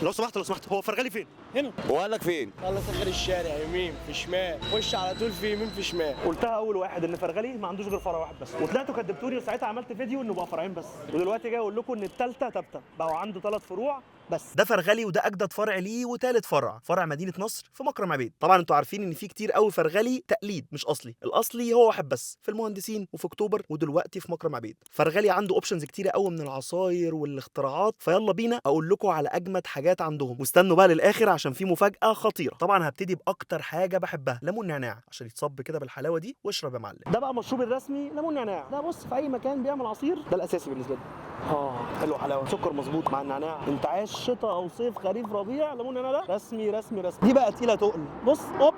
لو سمحت هو فرغلي فين؟ هنا. وقال لك فين؟ خلص اخر الشارع يمين في شمال، خش على طول في يمين في شمال. قلتها اول واحد ان فرغلي ما عندوش غير فرع واحد بس، وطلعتوا كدبتوني وساعتها عملت فيديو انه بقى فرعين بس، ودلوقتي جاي اقول لكم ان الثالثه ثابته بقوا عنده 3 فروع بس. ده فرغلي وده اجدد فرع ليه وثالث فرع مدينه نصر في مكرم عبيد. طبعا انتوا عارفين ان في كتير قوي فرغلي تقليد مش اصلي، الاصلي هو واحد بس في المهندسين وفي اكتوبر ودلوقتي في مكرم عبيد. فرغلي عنده اوبشنز كتيره قوي من العصاير والاختراعات، فيلا بينا اقول لكم على اجمد حاجات عندهم، واستنوا بقى للاخر عشان في مفاجاه خطيره. طبعا هبتدي باكتر حاجه بحبها، ليمون نعناع، عشان يتصب كده بالحلاوه دي واشرب يا معلم. ده بقى مشروبي الرسمي ليمون نعناع. ده بص في اي مكان بيعمل عصير ده الاساسي بالنسبه لي. حلو حلاوه، سكر مظبوط مع النعناع، انت عايش شتاء او صيف خريف ربيع، ليمون نعناع ده رسمي رسمي رسمي. دي بقى تقيله تقل، بص هوب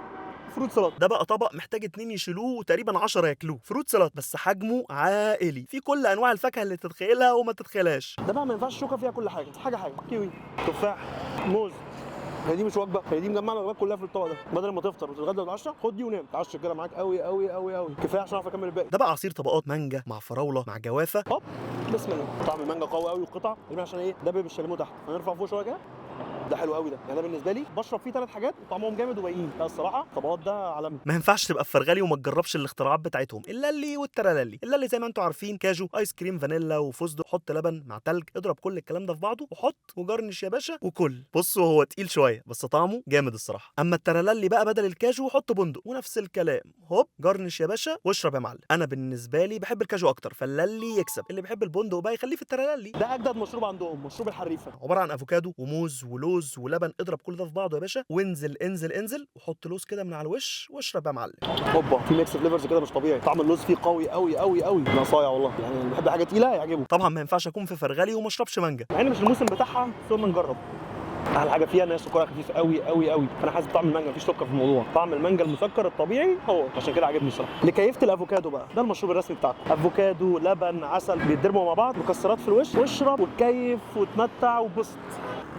فروت سلطه. ده بقى طبق محتاج 2 يشيلوه وتقريبا 10 ياكلوه. فروت سلطه بس حجمه عائلي، في كل انواع الفاكهه اللي تتخيلها وما تتخيلهاش. ده بقى ما ينفعش شوكه فيها كل حاجه حاجه كيوي، تفاح، موز. هي دي مش وجبه، هي دي مجمعه الوجبات كلها في الطبق ده. بدل ما تفطر وتتغدى وتتعشى خد دي ونام، تعشى كده معاك قوي قوي قوي قوي، كفايه عشان اعرف اكمل الباقي. ده بقى عصير طبقات مانجا مع فراوله مع جوافه. هوب بسم الله. طعم المانجا قوي قوي والقطع عشان ايه ده بالشاليمو تحت، هنرفع فوق شويه كده. ده حلو قوي ده، يعني انا بالنسبه لي بشرب فيه 3 حاجات وطعمهم جامد وباقيين. لا الصراحه الطبقات ده عالمي. ما ينفعش تبقى في فرغلي وما تجربش الاختراعات بتاعتهم، اللي والترللي. اللي زي ما انتم عارفين كاجو، ايس كريم، فانيلا وفستق، حط لبن مع تلج، اضرب كل الكلام ده في بعضه وحط وجرنش يا باشا وكل. بصوا هو تقيل شويه بس طعمه جامد الصراحه. اما الترللي بقى بدل الكاجو حط بندق ونفس الكلام، هوب جرنش يا باشا واشرب يا معلم. انا بالنسبه لي بحب الكاجو اكتر، فاللي يكسب. اللي بيحب البندق بقى يخليه في الترللي. ده اجدد مشروب عندهم، مشروب الحريفه، عباره عن افوكادو وموز ولوز ولبن. اضرب كل ده في بعضه يا باشا وانزل انزل وحط لوز كده من على الوش واشرب يا معلم. هوبا في ميكس فليفرز كده مش طبيعي، طعم اللوز فيه قوي قوي قوي قوي. انا صايع والله، يعني اللي بيحب حاجه تقيله يعجبه. طبعا ما ينفعش اكون في فرغلي وما اشربش مانجا، مع ان مش الموسم بتاعها، بس قلنا نجرب. احلى حاجه فيها ان هي سكرها خفيف قوي قوي قوي، انا حاسس بطعم المانجا، مفيش سكر في الموضوع. طعم المانجا المسكر الطبيعي هو عشان كده عاجبني الصراحه. لكيفه الافوكادو بقى، ده المشروب الرسمي بتاعته. افوكادو لبن عسل بيتضربوا مع بعض، مكسرات في الوش، واشرب وتكيف وتمتع وبسط.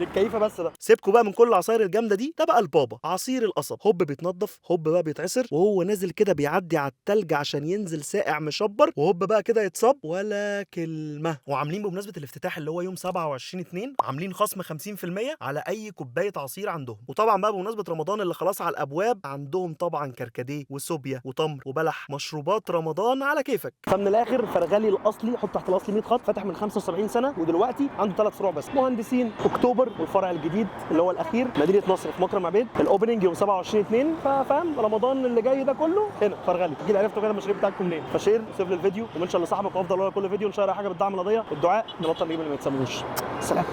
للكيفه بس ده. سيبكوا بقى من كل العصاير الجامده دي. ده بقى البابا، عصير القصب. هوب بيتنضف، هوب بقى بيتعصر، وهو نازل كده بيعدي على التلج عشان ينزل ساقع مشبر، وهوب بقى كده يتصب ولا كلمه. وعاملين بمناسبه الافتتاح اللي هو يوم 27/2 عاملين خصم 50% على اي كوبايه عصير عندهم. وطبعا بقى بمناسبه رمضان اللي خلاص على الابواب، عندهم طبعا كركديه وسوبيا وتمر وبلح، مشروبات رمضان على كيفك. فمن الاخر فرغلي الاصلي، حط تحت الاصلي 100 خط، فتح من 75 سنه ودلوقتي عنده 3 فروع بس، مهندسين، اكتوبر، والفرع الجديد اللي هو الاخير مدينه نصر في مكرم عبيد. الاوبننج يوم 27/2، فاهم رمضان اللي جاي ده كله هنا فرغلي. اجي عرفتوا كده المشاريع بتاعتكم منين. فشير وسيب لي الفيديو ومنشن لصاحبك، وافضل ورا كل فيديو نشير اي حاجه بتدعم القضيه. الدعاء نبطل نجيب اللي ما يتسموش. سلام.